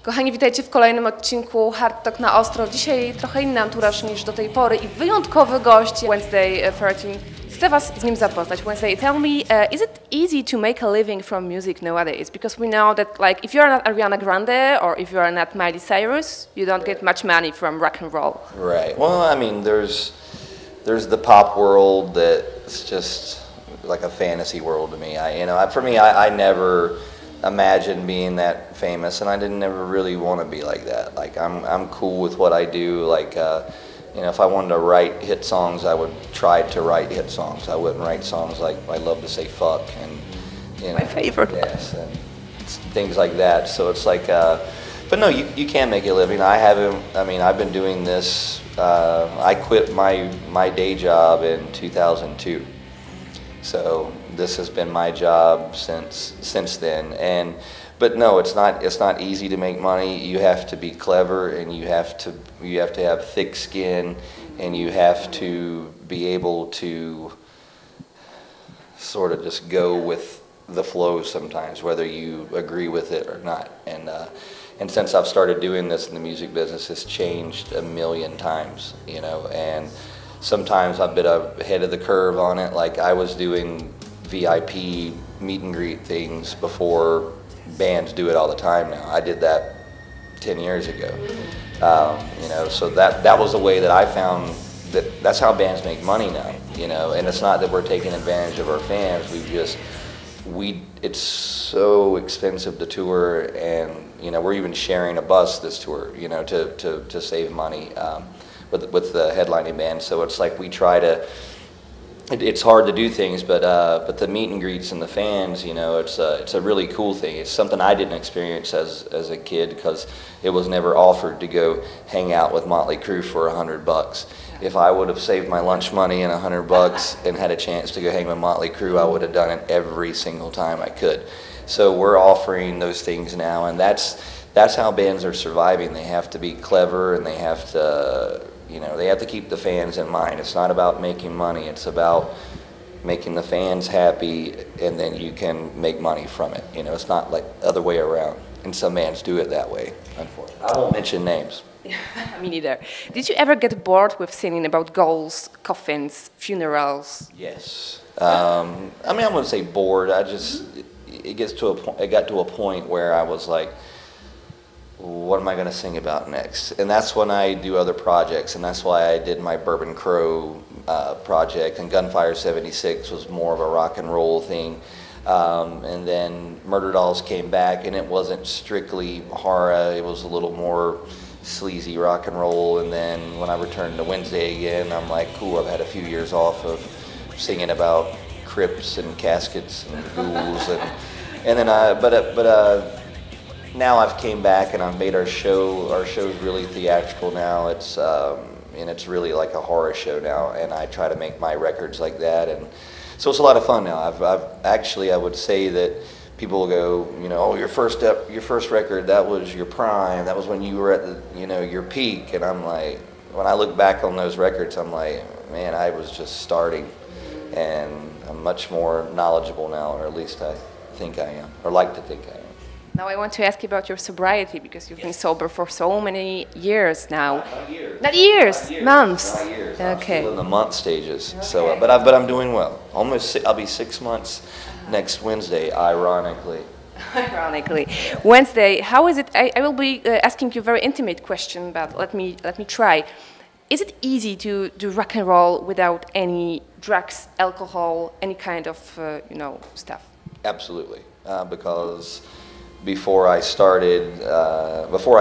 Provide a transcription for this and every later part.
Kochani, witajcie w kolejnym odcinku Hard Talk na Ostro. Dzisiaj trochę inny anturaż niż do tej pory i wyjątkowy gość Wednesday 13. Chcę was z nim zapoznać. Wednesday, tell me, is it easy to make a living from music nowadays? Because we know that, like, if you're not Ariana Grande or if you're not Miley Cyrus, you don't get much money from rock and roll. Right. Well, I mean, there's the pop world that's just like a fantasy world to me. I never imagined being that famous, and I didn't ever really want to be like that. Like I'm cool with what I do. Like if I wanted to write hit songs, I would try to write hit songs. I wouldn't write songs like I love to say fuck and My favorite. Yes, and things like that. So it's like, but no, you can make a living. I haven't. I mean, I've been doing this. I quit my day job in 2002. So this has been my job since then, but no, it's not easy to make money. You have to be clever, and you have to have thick skin, and you have to be able to sort of just go with the flow sometimes, whether you agree with it or not. And since I've started doing this in the music business, it's changed a million times, and sometimes I've been ahead of the curve on it. Like I was doing VIP meet and greet things before bands do it all the time now. I did that 10 years ago. So that was the way that I found that's how bands make money now, and it's not that we're taking advantage of our fans. It's so expensive to tour, and we're even sharing a bus this tour, to save money. With the headlining band, so it's like we try to. It's hard to do things, but the meet and greets and the fans, it's a really cool thing. It's something I didn't experience as a kid because it was never offered to go hang out with Motley Crue for $100. If I would have saved my lunch money and $100 and had a chance to go hang with Motley Crue, I would have done it every single time I could. So we're offering those things now, and that's how bands are surviving. They have to be clever, and they have to. They have to keep the fans in mind. It's not about making money. It's about making the fans happy, and then you can make money from it. It's not like the other way around. And some bands do it that way, unfortunately. I won't mention names. Me neither. Did you ever get bored with singing about goals, coffins, funerals? Yes. I wouldn't say bored. It got to a point where I was like, what am I going to sing about next? And that's when I do other projects, and that's why I did my Bourbon Crow project, and Gunfire 76 was more of a rock and roll thing. And then Murder Dolls came back, and it wasn't strictly horror, it was a little more sleazy rock and roll. And then when I returned to Wednesday again, I'm like, cool, I've had a few years off of singing about crypts and caskets and ghouls, and then now I've came back and I've made our show. Our show's really theatrical now. It's really like a horror show now, and I try to make my records like that, and so it's a lot of fun now. I would say that people will go, oh, your first record, that was your prime. That was when you were at your peak. And I'm like, when I look back on those records, I'm like, man, I was just starting, and I'm much more knowledgeable now, or at least I think I am, or like to think I am. Now I want to ask you about your sobriety, because you've been sober for so many years now. Not years. Not years. Months. Not years. Okay. I'm still in the month stages. Okay. So, but I'm doing well. I'll be 6 months next Wednesday, ironically. Ironically. Wednesday, how is it? I will be asking you a very intimate question, but let me try. Is it easy to do rock and roll without any drugs, alcohol, any kind of stuff? Absolutely, because before I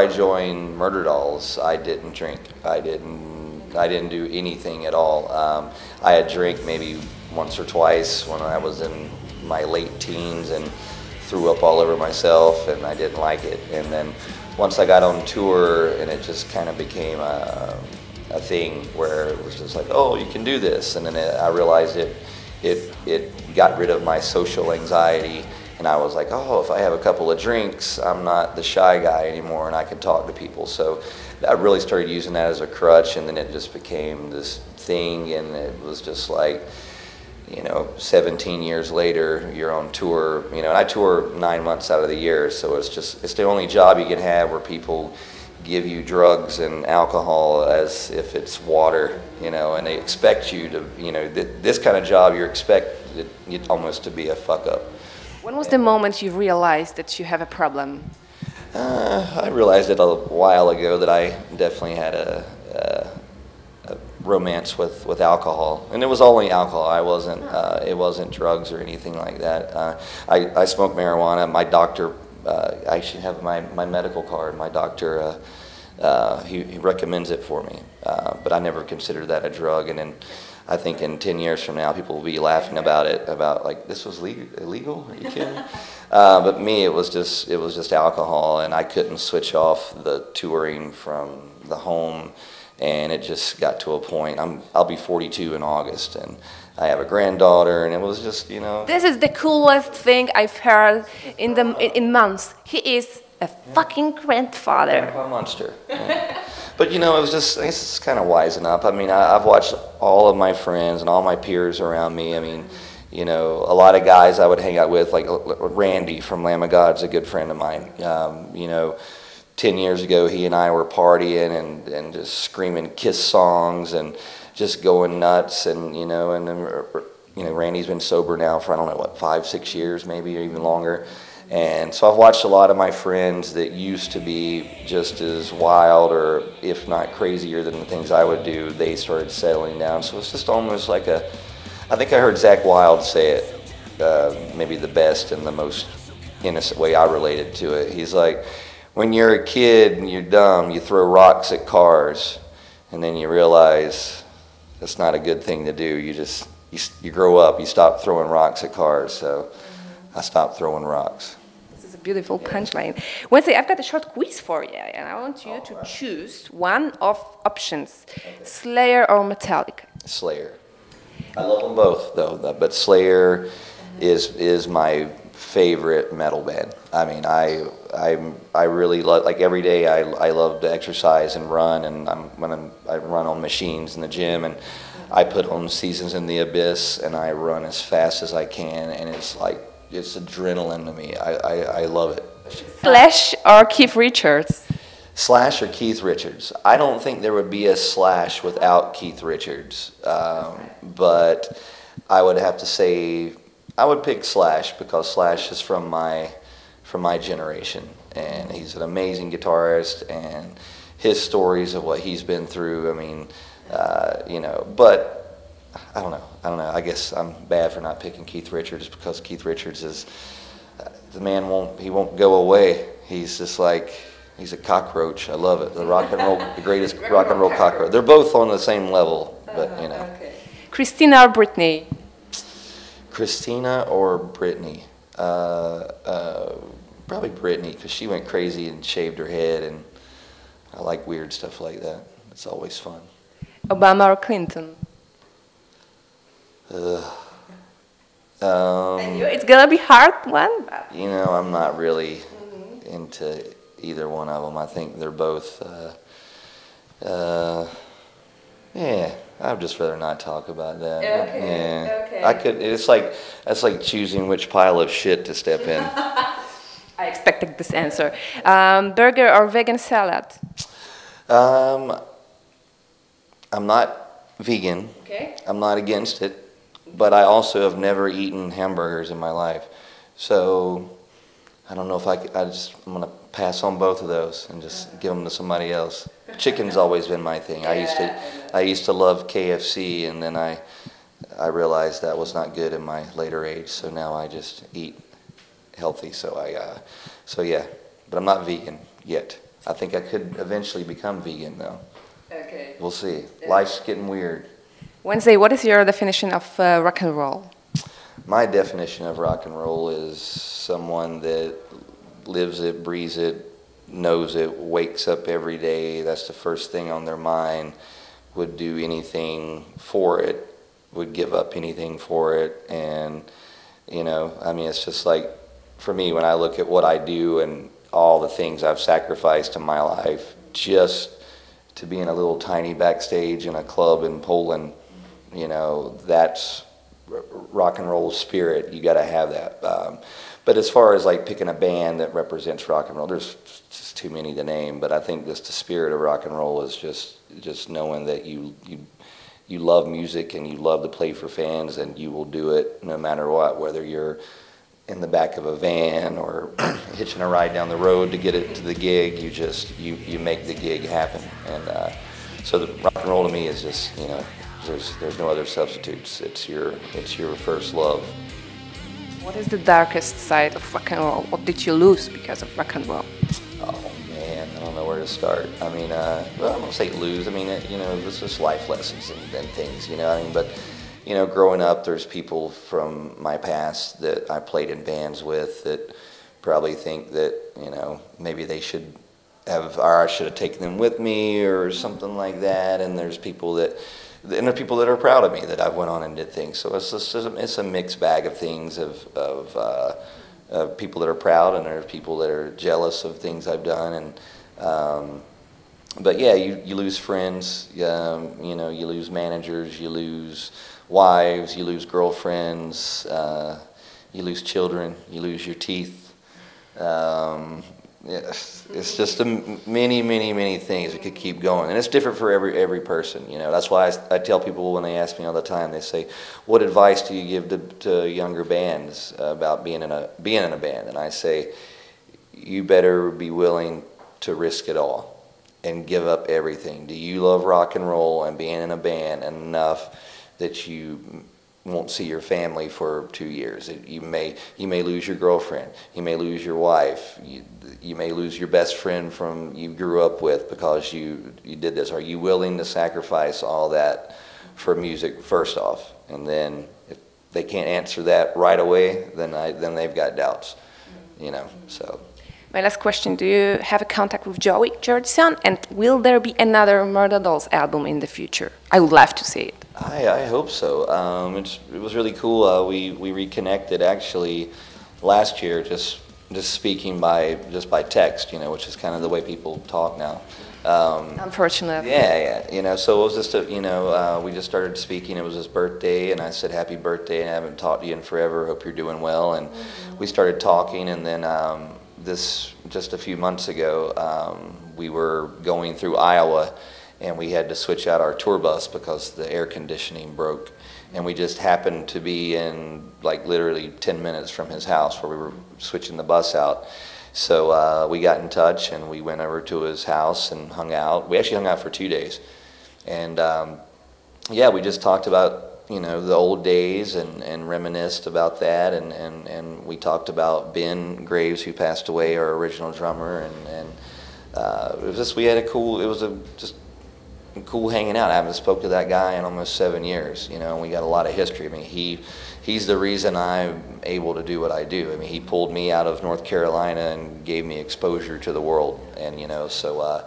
joined Murder Dolls, I didn't drink. I didn't do anything at all. I had drank maybe once or twice when I was in my late teens and threw up all over myself, and I didn't like it. And then once I got on tour, and it just kind of became a thing where it was just like, oh, you can do this. And then I realized it got rid of my social anxiety. And I was like, oh, if I have a couple of drinks, I'm not the shy guy anymore, and I can talk to people. So I really started using that as a crutch, and then it just became this thing, and it was just like, you know, 17 years later, you're on tour, you know, and I tour 9 months out of the year, so it's the only job you can have where people give you drugs and alcohol as if it's water, you know, and they expect you to, you know, this kind of job you're expected almost to be a fuck up. When was the moment you realized that you have a problem? I realized it a while ago that I definitely had a romance with alcohol, and it was only alcohol. I wasn't. It wasn't drugs or anything like that. I smoke marijuana. My doctor. I actually have my medical card. My doctor. He recommends it for me, but I never considered that a drug. And then I think in 10 years from now, people will be laughing about it. About like, this was illegal? Are you kidding me? But me, it was just alcohol, and I couldn't switch off the touring from the home. And it just got to a point. I'll be 42 in August, and I have a granddaughter, and it was just, you know. This is the coolest thing I've heard in months. He is a fucking grandfather. Grandpa monster. Yeah. But you know, it's kind of wising up. I mean, I've watched all of my friends and all my peers around me. I mean, you know, a lot of guys I would hang out with, like Randy from Lamb of God's a good friend of mine. You know. 10 years ago, he and I were partying and just screaming Kiss songs and just going nuts, and you know, Randy's been sober now for, I don't know, what, 5, 6 years maybe, or even longer. And so I've watched a lot of my friends that used to be just as wild, or if not crazier than the things I would do, they started settling down. So it's just almost like I think I heard Zakk Wylde say it maybe the best and the most innocent way I related to it. He's like, when you're a kid and you're dumb, you throw rocks at cars, and then you realize that's not a good thing to do. You grow up, you stop throwing rocks at cars. So I stopped throwing rocks. This is a beautiful punchline. Wednesday, I've got a short quiz for you, and I want you to choose one of options: Slayer or Metallica. Slayer. I love them both, though, but Slayer is my favorite metal band. I mean, I really love, like, every day I love to exercise and run, and I run on machines in the gym, and I put on Seasons in the Abyss, and I run as fast as I can, and it's like, it's adrenaline to me. I love it. Slash or Keith Richards? Slash or Keith Richards? I don't think there would be a Slash without Keith Richards, but I would have to say I would pick Slash, because Slash is from my generation, and he's an amazing guitarist, and his stories of what he's been through. I mean, you know, but I don't know. I guess I'm bad for not picking Keith Richards, because Keith Richards is the man. Won't go away. He's just like, he's a cockroach. I love it. The greatest rock and roll cockroach. They're both on the same level, but you know. Okay. Christina or Britney? Christina or Britney? Probably Britney, because she went crazy and shaved her head, and I like weird stuff like that. It's always fun. Obama or Clinton? It's gonna be hard one. But. You know, I'm not really into either one of them. I think they're both. Yeah, I'd just rather not talk about that. Okay. Yeah. Okay. I could. It's like choosing which pile of shit to step in. I expected this answer. Burger or vegan salad? I'm not vegan. Okay. I'm not against it, but I also have never eaten hamburgers in my life. So I don't know if I'm going to pass on both of those and just give them to somebody else. Chicken's always been my thing. I used to love KFC, and then I realized that was not good in my later age, so now I just eat healthy. So yeah, but I'm not vegan yet. I think I could eventually become vegan, though. Okay. We'll see. Life's getting weird. Wednesday, what is your definition of rock and roll? My definition of rock and roll is someone that lives it, breathes it, knows it, wakes up every day. That's the first thing on their mind, would do anything for it, would give up anything for it. And, you know, I mean, it's just like, for me, when I look at what I do and all the things I've sacrificed in my life just to be in a little tiny backstage in a club in Poland, you know, that's rock and roll spirit. You got to have that. But as far as like picking a band that represents rock and roll, there's just too many to name. But I think just the spirit of rock and roll is just knowing that you love music and you love to play for fans, and you will do it no matter what, whether you're in the back of a van or hitching a ride down the road to get it to the gig. You make the gig happen. And so the rock and roll to me is just, you know, there's no other substitutes. It's your first love. What is the darkest side of rock and roll? What did you lose because of rock and roll? Oh man, I don't know where to start. I mean, well, I don't say lose. I mean, you know, it's just life lessons and things, you know. I mean, but you know, growing up, there's people from my past that I played in bands with that probably think that, you know, maybe they should have, or I should have taken them with me or something like that. And there's people that. And there are people that are proud of me that I went on and did things. So it's a mixed bag of things of people that are proud, and there are people that are jealous of things I've done. And but yeah, you lose friends, you know, you lose managers, you lose wives, you lose girlfriends, you lose children, you lose your teeth. It's just many things. It could keep going, and it's different for every person. You know, that's why I tell people when they ask me all the time. They say, "What advice do you give to younger bands about being in a band?" And I say, "You better be willing to risk it all and give up everything. Do you love rock and roll and being in a band enough that you won't see your family for 2 years? You may lose your girlfriend, you may lose your wife, you may lose your best friend from you grew up with because you did this. Are you willing to sacrifice all that for music first off? And then if they can't answer that right away, then they've got doubts, you know." So. My last question: do you have a contact with Joey Jordison, and will there be another Murder Dolls album in the future? I would love to see it. I hope so. It was really cool. We reconnected actually last year, just speaking by text, you know, which is kind of the way people talk now. Unfortunately. Yeah. You know, so it was just we just started speaking. It was his birthday, and I said, "Happy birthday! And I haven't talked to you in forever. Hope you're doing well." And we started talking, and then just a few months ago, we were going through Iowa, and we had to switch out our tour bus because the air conditioning broke. And we just happened to be in like literally 10 minutes from his house where we were switching the bus out. So we got in touch, and we went over to his house and hung out. We actually hung out for 2 days. And yeah, we just talked about, you know, the old days and reminisced about that, and we talked about Ben Graves, who passed away, our original drummer, and it was just, just cool hanging out. I haven't spoke to that guy in almost 7 years, you know, and we got a lot of history. I mean, he's the reason I'm able to do what I do. I mean, he pulled me out of North Carolina and gave me exposure to the world, and you know, so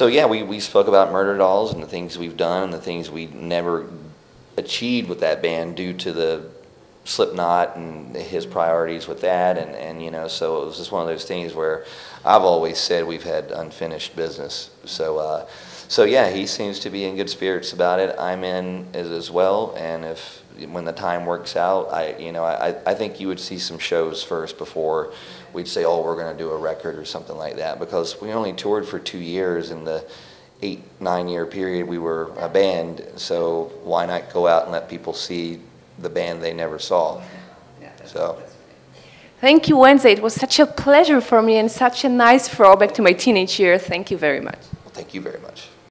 yeah, we spoke about Murder Dolls and the things we've done and the things we never achieved with that band due to the Slipknot and his priorities with that, and you know, so it was just one of those things where I've always said we've had unfinished business. So yeah, he seems to be in good spirits about it. I'm in as well, and when the time works out, I think you would see some shows first before we'd say, oh, we're going to do a record or something like that, because we only toured for 2 years in the 8-9 year period we were a band, so why not go out and let people see the band they never saw? So. Thank you, Wednesday. It was such a pleasure for me and such a nice throwback to my teenage years. Thank you very much. Well, thank you very much.